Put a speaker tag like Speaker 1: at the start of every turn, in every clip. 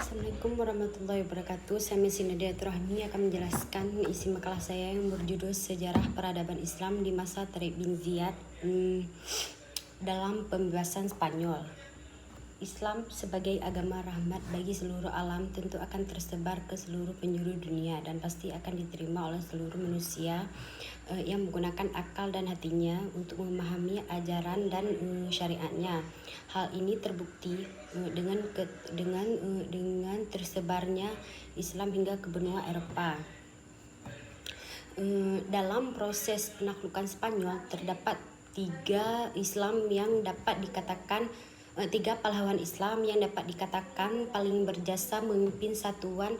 Speaker 1: Assalamualaikum warahmatullahi wabarakatuh. Saya Miss Nadia Turahmi akan menjelaskan isi makalah saya yang berjudul Sejarah Peradaban Islam di Masa Tariq bin Ziyad dalam Pembebasan Spanyol. Islam sebagai agama rahmat bagi seluruh alam tentu akan tersebar ke seluruh penjuru dunia dan pasti akan diterima oleh seluruh manusia yang menggunakan akal dan hatinya untuk memahami ajaran dan syariatnya. Hal ini terbukti dengan tersebarnya Islam hingga ke benua Eropa. Dalam proses penaklukan Spanyol terdapat tiga pahlawan Islam yang dapat dikatakan paling berjasa memimpin satuan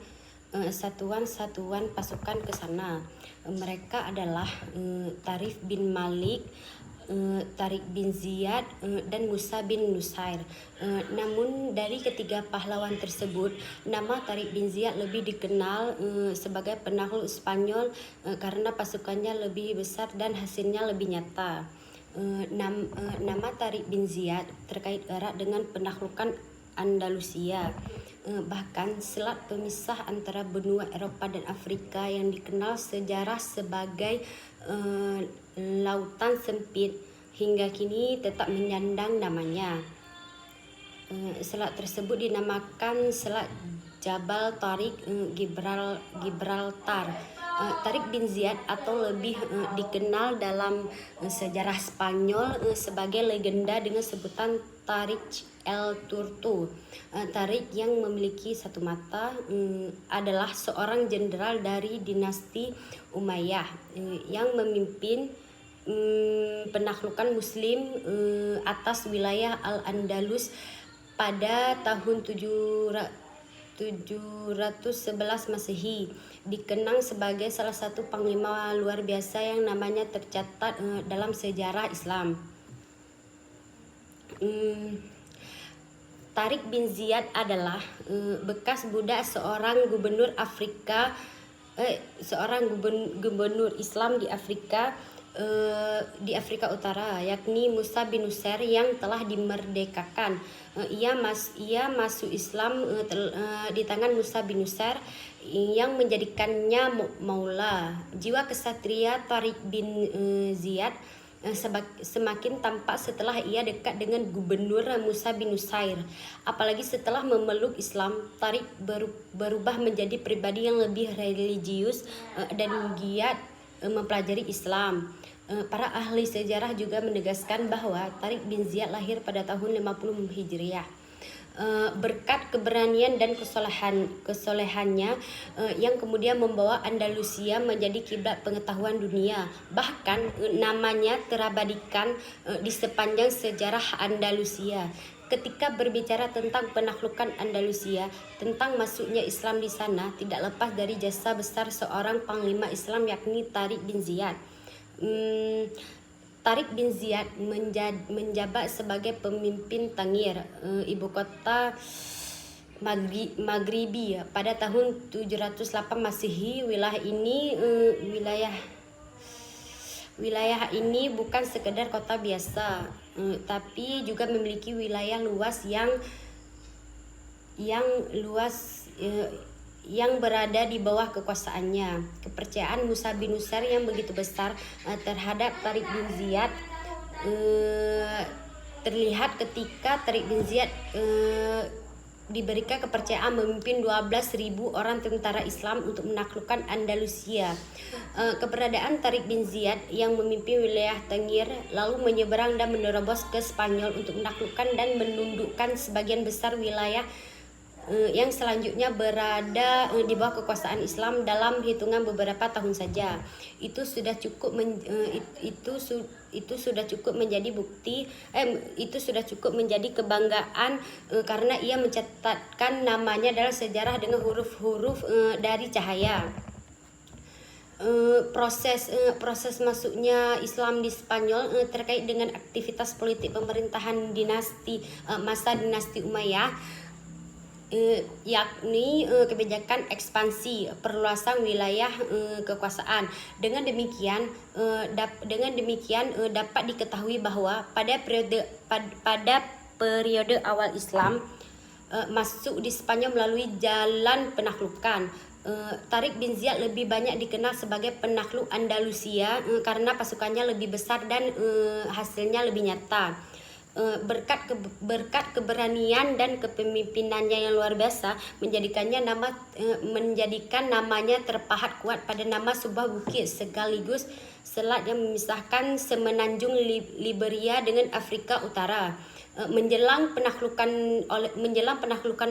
Speaker 1: pasukan ke sana. Mereka adalah Tariq bin Malik, Tariq bin Ziyad, dan Musa bin Nusair. Namun dari ketiga pahlawan tersebut, nama Tariq bin Ziyad lebih dikenal sebagai penakluk Spanyol karena pasukannya lebih besar dan hasilnya lebih nyata. Nama Tariq bin Ziyad terkait erat dengan penaklukan Andalusia. Bahkan selat pemisah antara benua Eropa dan Afrika yang dikenal sejarah sebagai lautan sempit hingga kini tetap menyandang namanya. Selat tersebut dinamakan Selat Jabal Tariq Gibraltar. Tariq bin Ziyad atau lebih dikenal dalam sejarah Spanyol sebagai legenda dengan sebutan Tariq el Turto. Tariq yang memiliki satu mata adalah seorang jenderal dari dinasti Umayyah yang memimpin penaklukan Muslim atas wilayah Al-Andalus pada tahun 711 Masehi. Dikenang sebagai salah satu panglima luar biasa yang namanya tercatat dalam sejarah Islam. Tariq bin Ziyad adalah bekas budak seorang gubernur Islam di Afrika Utara, yakni Musa bin Nusair yang telah dimerdekakan. Ia masuk Islam di tangan Musa bin Nusair yang menjadikannya maula. Jiwa kesatria Tariq bin Ziyad semakin tampak setelah ia dekat dengan gubernur Musa bin Nusair. Apalagi setelah memeluk Islam, Tariq berubah menjadi pribadi yang lebih religius dan giat mempelajari Islam. Para ahli sejarah juga menegaskan bahwa Tariq bin Ziyad lahir pada tahun 50 Hijriah. Berkat keberanian dan kesolehannya yang kemudian membawa Andalusia menjadi kiblat pengetahuan dunia. Bahkan namanya terabadikan di sepanjang sejarah Andalusia. Ketika berbicara tentang penaklukan Andalusia, tentang masuknya Islam di sana, tidak lepas dari jasa besar seorang panglima Islam yakni Tariq bin Ziyad. Tariq bin Ziyad menjabat sebagai pemimpin Tangier, ibu kota Maghribi pada tahun 708 Masehi. Wilayah ini bukan sekedar kota biasa, tapi juga memiliki wilayah luas yang berada di bawah kekuasaannya. Kepercayaan Musa bin Nusair yang begitu besar terhadap Tariq bin Ziyad terlihat ketika Tariq bin Ziyad diberikan kepercayaan memimpin 12.000 orang tentara Islam untuk menaklukkan Andalusia. Keberadaan Tariq bin Ziyad yang memimpin wilayah Tangier lalu menyeberang dan menerobos ke Spanyol untuk menaklukkan dan menundukkan sebagian besar wilayah yang selanjutnya berada di bawah kekuasaan Islam dalam hitungan beberapa tahun saja. Itu sudah cukup menjadi kebanggaan karena ia mencatatkan namanya dalam sejarah dengan huruf-huruf dari cahaya. Proses masuknya Islam di Spanyol terkait dengan aktivitas politik pemerintahan masa dinasti Umayyah, yakni kebijakan ekspansi perluasan wilayah kekuasaan. Dengan demikian dapat diketahui bahwa pada periode awal Islam masuk di Spanyol melalui jalan penaklukan. Tariq bin Ziyad lebih banyak dikenal sebagai penakluk Andalusia karena pasukannya lebih besar dan hasilnya lebih nyata. Berkat keberanian dan kepemimpinannya yang luar biasa menjadikan namanya terpahat kuat pada nama sebuah bukit sekaligus selat yang memisahkan semenanjung Liberia dengan Afrika Utara. Menjelang penaklukan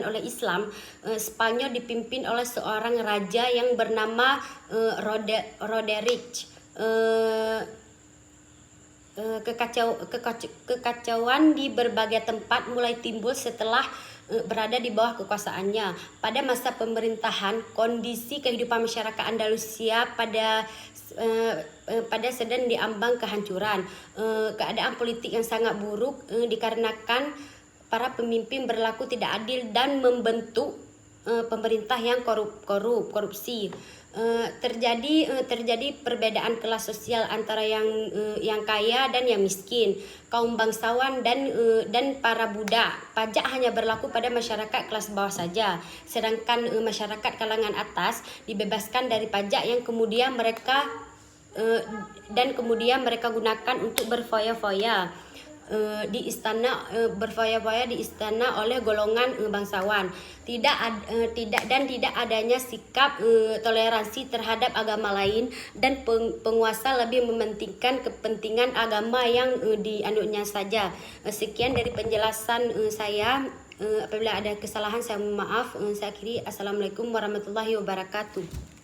Speaker 1: oleh Islam, Spanyol dipimpin oleh seorang raja yang bernama Roderick. Kekacauan di berbagai tempat mulai timbul setelah berada di bawah kekuasaannya. Pada masa pemerintahan, kondisi kehidupan masyarakat Andalusia pada sedang diambang kehancuran. Keadaan politik yang sangat buruk dikarenakan para pemimpin berlaku tidak adil dan membentuk pemerintah yang korupsi. Terjadi perbedaan kelas sosial antara yang kaya dan yang miskin, kaum bangsawan dan para budak. Pajak hanya berlaku pada masyarakat kelas bawah saja, sedangkan masyarakat kalangan atas dibebaskan dari pajak yang kemudian mereka gunakan untuk berfoya-foya di istana oleh golongan bangsawan. Tidak adanya sikap toleransi terhadap agama lain, dan penguasa lebih mementingkan kepentingan agama yang dianutnya saja. Sekian dari penjelasan saya. Apabila ada kesalahan saya mohon maaf. Saya akhiri. Assalamualaikum warahmatullahi wabarakatuh.